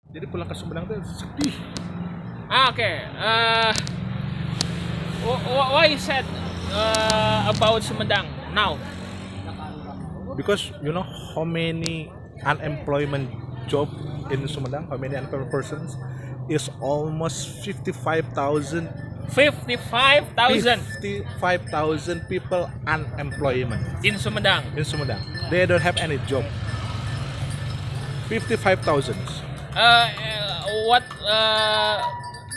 Jadi pulang ke Sumedang tuh sedih. Okay. Why you said about Sumedang now? Because you know how many unemployment job in Sumedang, how many unemployed persons is almost 55,000 55,000 people unemployment in Sumedang. in Sumedang. They don't have any job. 55,000. What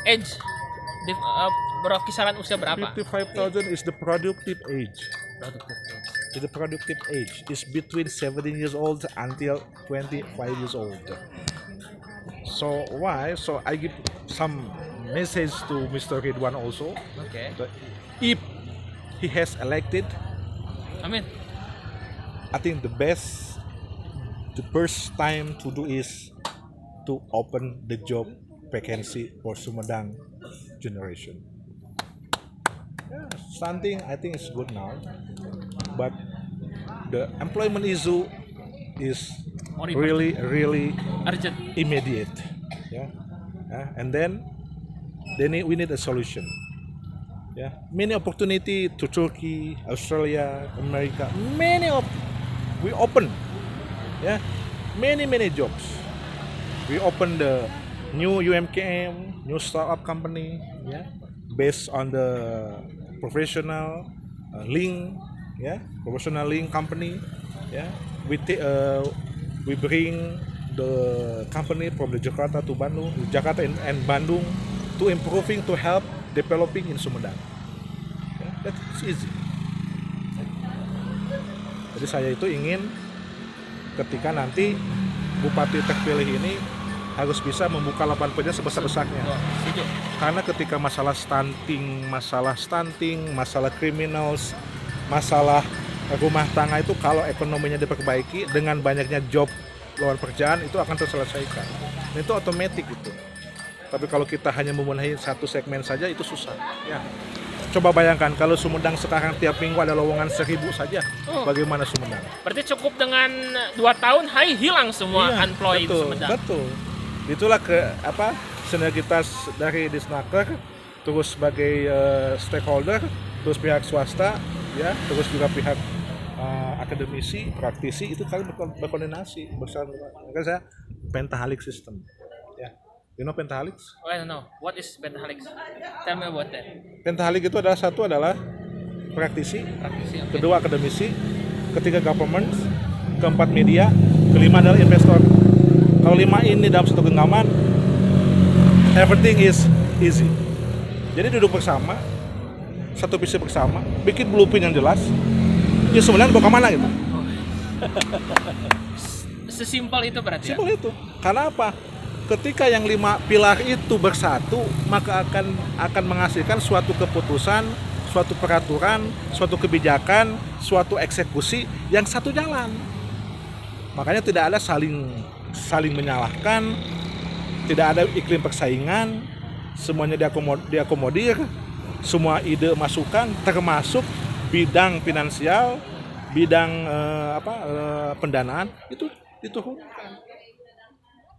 age? Kisaran usia berapa? 55,000 is the productive age. The productive age is between 17 years old until 25 years old. So why? So I give some message to Mr. Ridwan also. Okay. That if he has elected, Amin. I think the first time to do is to open the job vacancy for Sumedang generation. Yeah, stunting I think is good now, but the employment issue is really Urgent. immediate. Yeah, and then we need a solution. Yeah, many opportunity to Turkey, Australia, America. We open. Yeah, many jobs. We open the new UMKM, new startup company. Yeah, based on the professional link. Yeah, professional link company. Yeah, we bring the company from the Jakarta to Bandung, Jakarta and Bandung to improving to help developing in Sumedang. Yeah, that's easy. Jadi saya itu ingin ketika nanti Bupati terpilih ini harus bisa membuka lapangan kerja sebesar-besarnya. Setuju. Karena ketika masalah stunting, masalah criminals, masalah rumah tangga itu kalau ekonominya diperbaiki dengan banyaknya job lawan pekerjaan itu akan terselesaikan. Dan itu otomatis gitu. Tapi kalau kita hanya memenuhi satu segmen saja itu susah. Ya. Coba bayangkan kalau Sumedang sekarang tiap minggu ada lowongan 1.000 saja, bagaimana Sumedang? Berarti cukup dengan 2 tahun, hai hilang semua unemployed betul, Sumedang. Betul. Itulah sinergitas dari Disnaker, terus sebagai stakeholder, terus pihak swasta, ya, terus juga pihak akademisi, praktisi itu kalian berkoordinasi bersama. Makanya saya Pentahelix system. Ya. You know Pentahelix? I don't know. What is Pentahelix? Tell me about that. Pentahelix itu adalah praktisi, Praktisi, okay. kedua akademisi, ketiga government, keempat media, kelima adalah investor. Kalau 5 ini dalam satu genggaman, everything is easy. Jadi duduk bersama, satu visi bersama, bikin blueprint yang jelas. Ya sebenarnya mau kemana gitu? Sesimpel itu berarti. Simpel itu. Karena apa? Ketika yang 5 pilar itu bersatu, maka akan menghasilkan suatu keputusan, suatu peraturan, suatu kebijakan, suatu eksekusi yang satu jalan. Makanya tidak ada saling menyalahkan, tidak ada iklim persaingan, semuanya diakomodir, semua ide masukan, termasuk bidang finansial, bidang pendanaan itu diturunkan.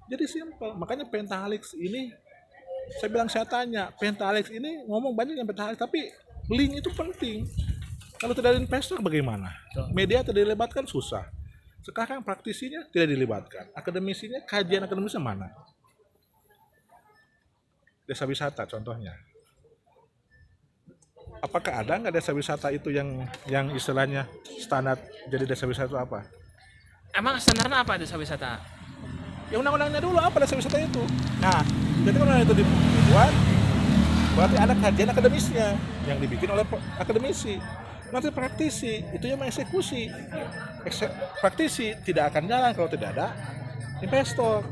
Jadi simpel. Makanya Pentahelix ini, saya tanya, Pentahelix ini ngomong banyak yang Pentahelix, tapi link itu penting. Kalau tidak ada investor bagaimana? Media tidak dilibatkan susah. Sekarang praktisinya tidak dilibatkan. Akademisinya, kajian akademisnya mana? Desa wisata contohnya. Apakah ada nggak desa wisata itu yang istilahnya standar jadi desa wisata itu apa? Emang standarnya apa desa wisata? Ya undang-undangnya dulu apa desa wisata itu. Nah, ketika undang itu dibuat, berarti ada kajian akademisnya yang dibikin oleh akademisi. Nanti praktisi itu yang mengeksekusi. Praktisi tidak akan jalan kalau tidak ada investor.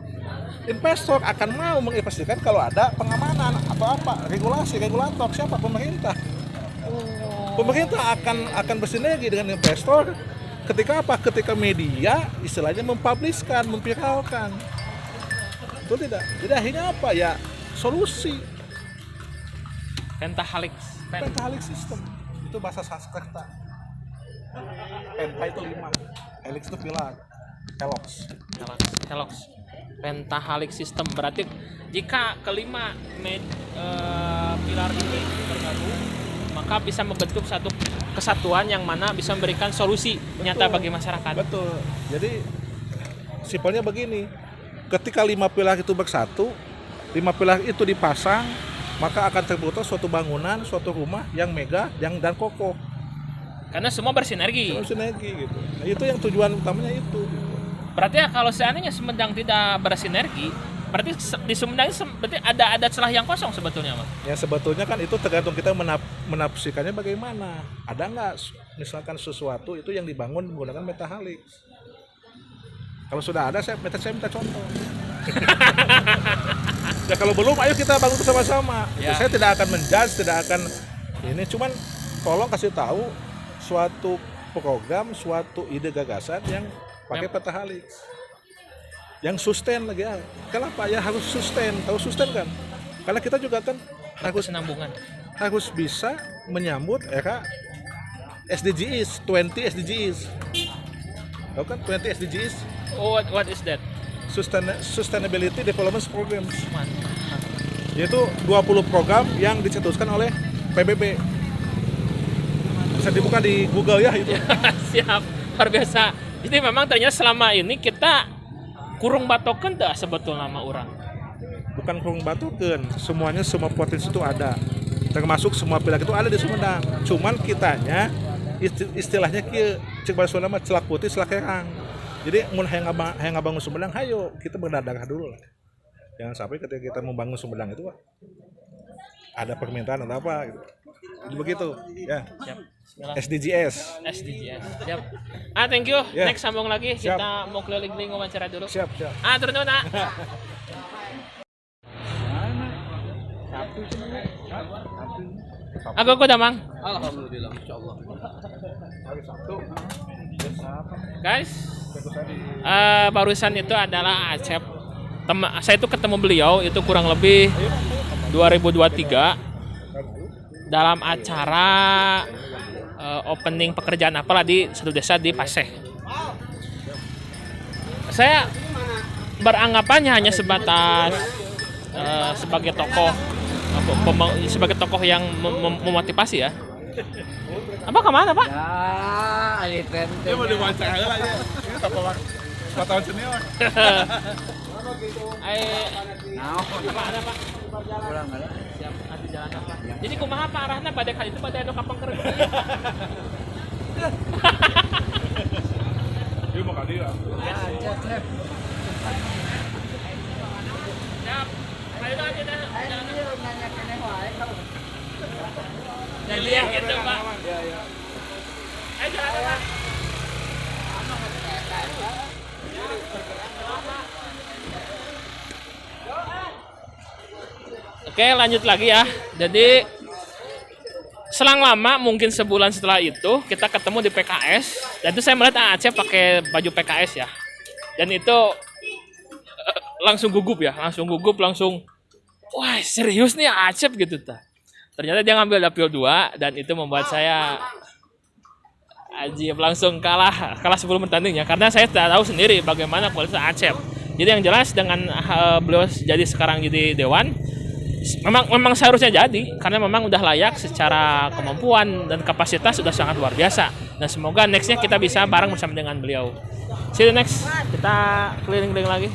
Investor akan mau menginvestasikan kalau ada pengamanan atau apa, regulator, siapa? Pemerintah. Pemerintah akan bersinergi dengan investor ketika apa? Ketika media istilahnya mempubliskan, memviralkan. Betul tidak? Jadi akhirnya apa? Ya solusi. Pentahelix System. Itu bahasa Sanskerta. Penta itu 5, helix itu pilar, helix. Pentahalik system. Berarti jika kelima pilar ini bergabung, maka bisa membentuk satu kesatuan yang mana bisa memberikan solusi nyata bagi masyarakat. Betul. Jadi simpelnya begini, ketika 5 pilar itu bersatu, 5 pilar itu dipasang, maka akan terbentuk suatu bangunan, suatu rumah yang megah, dan kokoh. Karena semua bersinergi. Semua sinergi gitu. Nah, itu yang tujuan utamanya itu. Berarti ya kalau seandainya Sumedang tidak bersinergi, berarti di Sumedang berarti ada celah yang kosong sebetulnya, Mas. Ya sebetulnya kan itu tergantung kita menafsirkannya bagaimana. Ada nggak misalkan sesuatu itu yang dibangun menggunakan metahalik? Kalau sudah ada, saya minta contoh. Ya kalau belum, ayo kita bangun bersama-sama. Ya. Saya tidak akan menjudge, tidak akan ini. Cuman tolong kasih tahu suatu program, suatu ide gagasan yang pakai petahalik, yang sustain lagi ya. Kenapa ya harus sustain? Tahu sustain kan? Karena kita juga kan harus bisa menyambut era SDGs, 20 SDGs. Tahu kan 20 SDGs? Oh, what is that? Sustainability Development Programs. Mantap. Yaitu 20 program yang dicetuskan oleh PBB. Bisa dibuka di Google ya itu. Siap, luar biasa. Jadi memang ternyata selama ini kita kurung batokan dah sebetulnya nama orang. Bukan kurung batukeun, semuanya semua potensi itu ada. Termasuk semua pilar itu ada di Sumedang. Cuman kitanya istilahnya kieu cek bahasa Sunda mah celak putih celak herang. Jadi mun hayang ngabangun Sumedang, hayo kita berdadarah dulu lah. Jangan sampai ketika kita membangun Sumedang itu ada permintaan atau apa gitu. Jadi begitu ya. Siap. SDGs. Siap. Thank you. Yeah. Next sambung lagi. Siap. Kita mau keliling-keliling wawancara dulu. Siap. Turun dulu, Nak. Aku damang. Alhamdulillah, insyaallah. Guys, barusan itu adalah Acep. Saya itu ketemu beliau itu kurang lebih 2023 dalam acara opening pekerjaan apalah di satu desa di Paseh. Saya beranggapannya hanya sebatas sebagai tokoh yang memotivasi ya. Apa kemana Pak? Ya, ali tren. Dia mau diwawancara lah ya. Ini tokoh 4 tahun senior. Apa ada Pak? Pulang ada. Siap, adu jalan apa? Jadi kumaha Pak arahna pada kali itu pada anu kapang kereng. Dia mau kali ya. Ya, Cep. Siap. Ayo aja dah. Jalan apa? Nanya kene wae kalau. Jadi ya gitu Pak. Ya. Ayo jalan apa? Oke lanjut lagi ya. Jadi selang lama mungkin sebulan setelah itu kita ketemu di PKS dan itu saya melihat Acep pakai baju PKS ya. Dan itu langsung gugup langsung wah serius nih Acep gitu ta. Ternyata dia ngambil dapil 2 dan itu membuat saya ajib langsung kalah 10 bertanding ya karena saya tidak tahu sendiri bagaimana kualitas Acep. Jadi yang jelas dengan beliau jadi sekarang jadi dewan memang seharusnya jadi karena memang udah layak secara kemampuan dan kapasitas sudah sangat luar biasa dan semoga nextnya kita bisa bareng bersama dengan beliau. See you next, kita keliling-keliling lagi.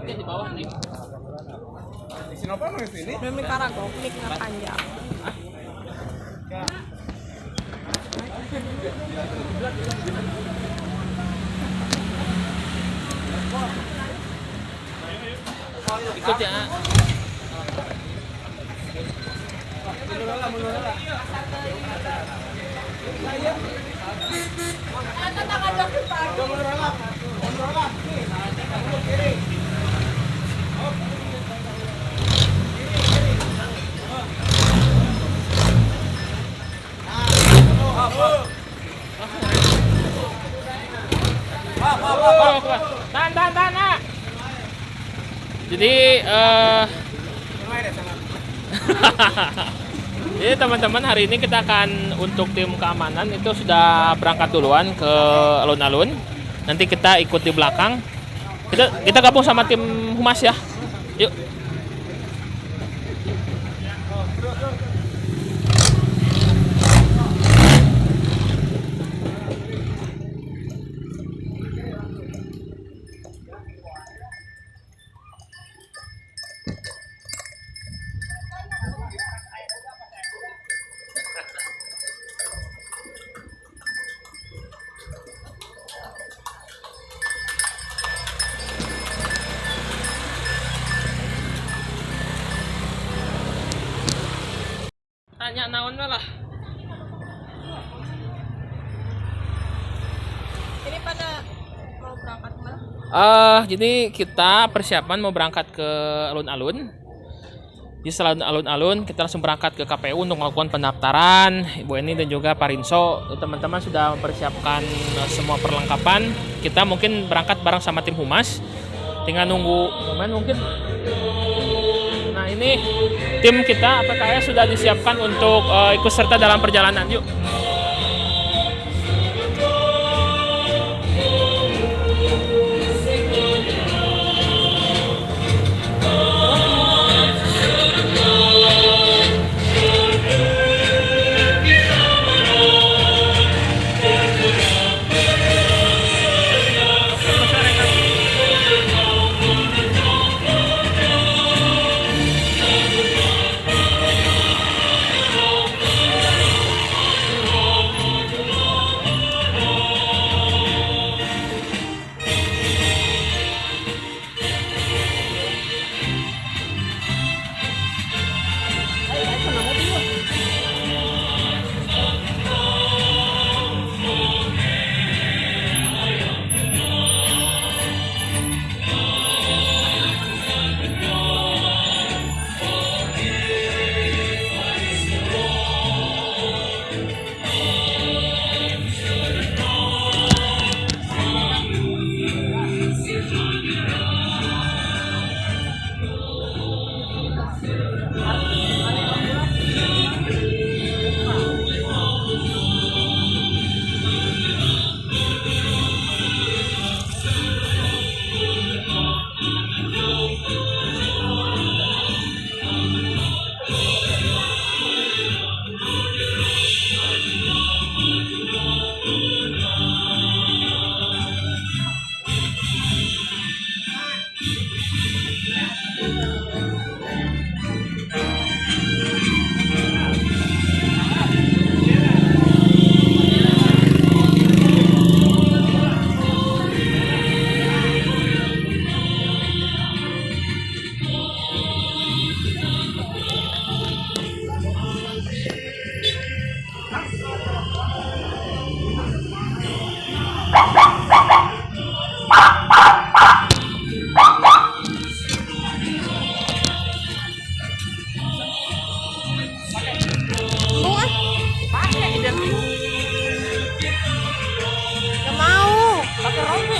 Di bawah nih. Demi karagok, mic na panjang. Ikut ya. Tahan, Nak. Jadi jadi teman-teman, hari ini kita akan untuk tim keamanan itu sudah berangkat duluan ke alun-alun. Nanti kita ikut di belakang. Kita gabung sama tim humas ya. Yuk. Tanya naon lah. Ini pada mau berangkat kemana? Jadi kita persiapan mau berangkat ke alun-alun. Di setelah alun-alun kita langsung berangkat ke KPU untuk melakukan pendaftaran. Ibu Eni dan juga Pak Rinso, teman-teman sudah mempersiapkan semua perlengkapan. Kita mungkin berangkat bareng sama tim humas. Tinggal nunggu momen mungkin. Nah, ini tim kita PKS sudah disiapkan untuk ikut serta dalam perjalanan. Yuk.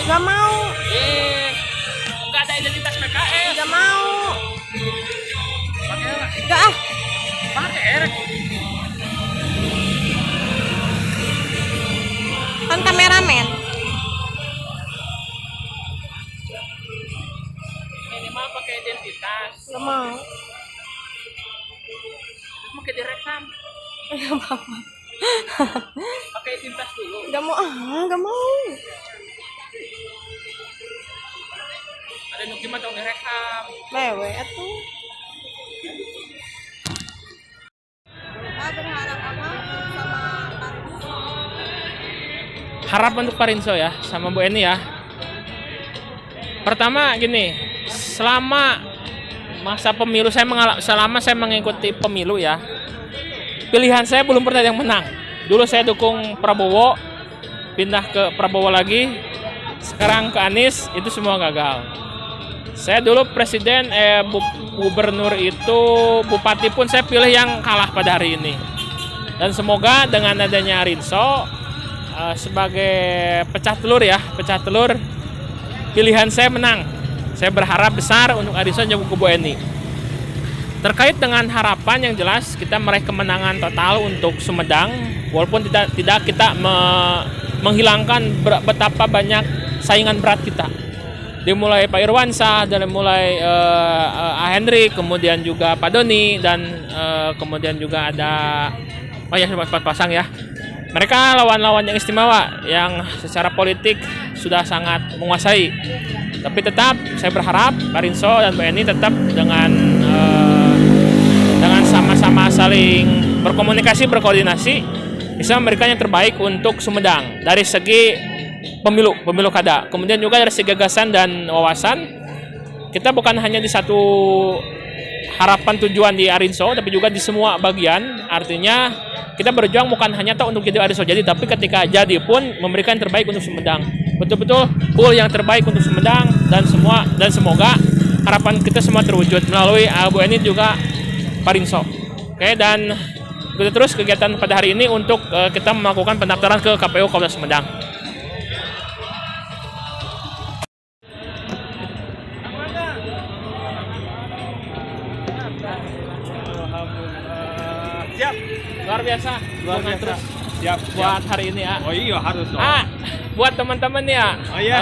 Gak mau. Nggak ada identitas PKS. Gak mau. Pakai lah. Gak ah. Pakai R. Kan kameramen. Minimal pakai identitas. Gak mau. Pakai direkam. Gak apa-apa. Pakai identitas dulu. Gak mau ah. Gak mau. Ada nukim atau direkam. Lewe atuh. Berharap apa sama Parinso? Harap untuk Pak Rinso ya, sama Bu Eni ya. Pertama gini, selama masa pemilu selama saya mengikuti pemilu ya, pilihan saya belum pernah ada yang menang. Dulu saya dukung Prabowo, pindah ke Prabowo lagi, sekarang ke Anies, itu semua gagal. Saya dulu presiden, gubernur itu, bupati pun saya pilih yang kalah pada hari ini. Dan semoga dengan adanya Rinso sebagai pecah telur, pilihan saya menang. Saya berharap besar untuk Rinso nyebut ke Bu Eni. Terkait dengan harapan yang jelas, kita meraih kemenangan total untuk Sumedang, walaupun tidak kita menghilangkan betapa banyak saingan berat kita. Dimulai Pak Irwansyah, dari mulai Henry, kemudian juga Pak Doni, dan kemudian juga ada Pak Pasang ya. Mereka lawan-lawan yang istimewa, yang secara politik sudah sangat menguasai. Tapi tetap saya berharap Pak Rinso dan Bu Eni tetap dengan sama-sama saling berkomunikasi, berkoordinasi, bisa memberikan yang terbaik untuk Sumedang dari segi pemilu kada. Kemudian juga dari segi gagasan dan wawasan, kita bukan hanya di satu harapan tujuan di Arinso, tapi juga di semua bagian. Artinya kita berjuang bukan hanya untuk jadi Arinso jadi, tapi ketika jadi pun memberikan yang terbaik untuk Sumedang. Betul-betul full yang terbaik untuk Sumedang dan semoga harapan kita semua terwujud melalui Bu Eni juga Pak Rinso. Oke, dan kita terus kegiatan pada hari ini untuk kita melakukan pendaftaran ke KPU Kabupaten Sumedang. Siap. Luar biasa. Terus Siap. buat hari ini ya. Oh iya harus dong. Buat teman-teman ya. Oh iya.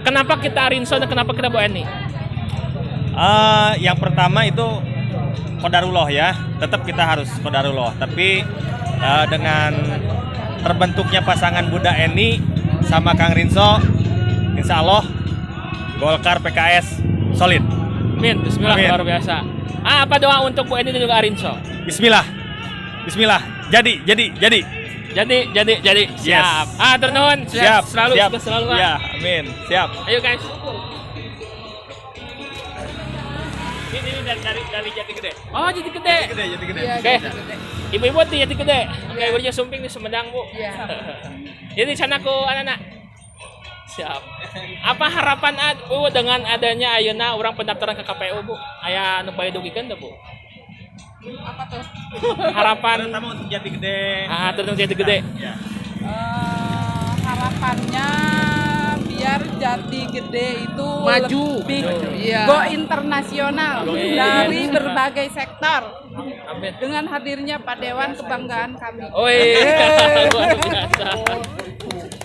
Kenapa kita Rinso dan kenapa kita Bu Eni? Yang pertama itu Qadarullah ya, tetap kita harus Qadarullah. Tapi dengan terbentuknya pasangan Buddha Eni sama Kang Rinso, insya Allah Golkar PKS solid. Amin. Bismillah. Amin. Luar biasa. Apa doa untuk Bu Eni dan juga Rinso? Bismillah. Jadi. Siap. Turun nuhun. Siap. Selalu. Ya, amin. Siap. Ayo guys. Ini dari Jati Gede. Oh, Jati Gede. Jadi gede. Oke. Ibu-ibu di Jati Gede. Oke, ibunya Sumping di Sumedang, Bu. Iya. Jadi sana ku anak-anak. Siap. Apa harapan Bu dengan adanya ayeuna orang pendaftaran ke KPU, Bu? Aya nu bae dugikeun teh, Bu? Apa tuh? Harapan Terutama untuk Jati Gede. terus Jati Gede. Ya. Harapannya biar Jati Gede itu Maju. lebih Iya. go internasional dari berbagai sektor. Amin. Dengan hadirnya Pak Dewan, kebanggaan kami. Oi, luar biasa.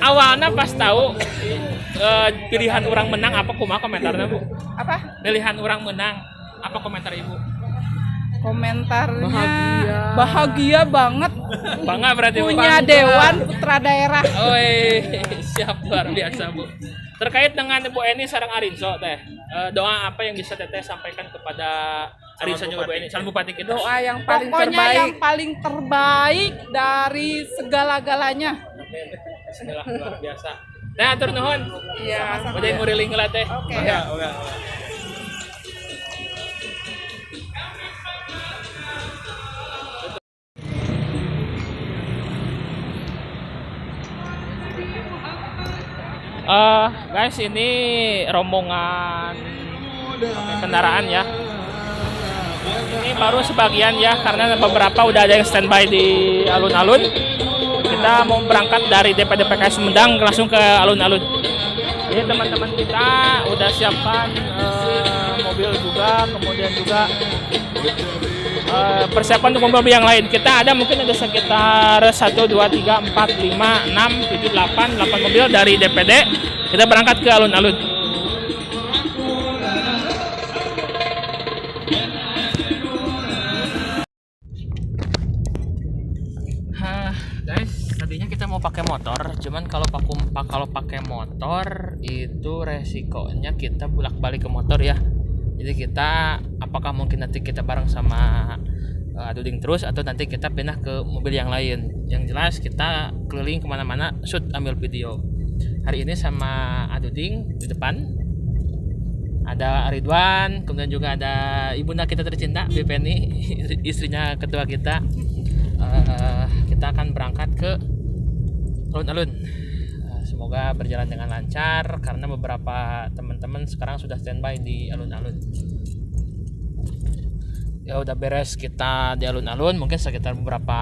Awalnya pas tahu pilihan orang menang, apa kumaha komentarnya, Bu? Apa? Pilihan orang menang, apa komentar Ibu? Komentarnya bahagia banget Bangga berarti, Bu? punya Dewan Putra Daerah. Oi, siap, luar biasa, Bu. Terkait dengan Bu Eni sareng Arinso teh, doa apa yang bisa Teteh sampaikan kepada Arinso juga Bu Eni, calon bupati kita? Doa yang paling Pokoknya terbaik. yang paling terbaik dari segala-galanya. Bismillah, luar biasa. Nah, atur nuhun. Iya. Udah nguriling lah teh. Oke. Guys, ini rombongan kendaraan ya. Ini baru sebagian ya, karena beberapa udah ada yang standby di alun-alun. Kita mau berangkat dari DPD PKS Sumedang langsung ke alun-alun. Jadi teman-teman kita udah siapkan mobil juga, kemudian juga persiapan untuk mobil yang lain. Kita ada mungkin ada sekitar 1, 2, 3, 4, 5, 6, 7, 8 mobil dari DPD. Kita berangkat ke alun-alun. Guys, tadinya kita mau pakai motor, cuman kalau pakai motor itu resikonya kita bolak-balik ke motor ya. Jadi kita apakah mungkin nanti kita bareng sama Aduding terus atau nanti kita pindah ke mobil yang lain. Yang jelas kita keliling kemana-mana, shoot ambil video. Hari ini sama Aduding di depan, ada Ridwan, kemudian juga ada ibunda kita tercinta Bipeni, istrinya ketua kita. Kita akan berangkat ke alun-alun. Semoga berjalan dengan lancar karena beberapa teman-teman sekarang sudah standby di alun-alun. Ya udah beres kita di alun-alun mungkin sekitar beberapa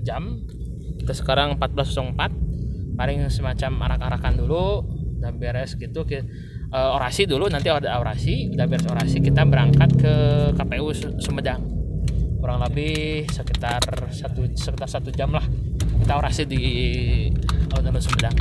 jam. Kita sekarang 14.04, paling semacam arak-arakan dulu, udah beres gitu orasi dulu, nanti ada orasi, udah beres orasi kita berangkat ke KPU Sumedang. Kurang lebih sekitar satu jam lah kita orasi di alun-alun Sumedang.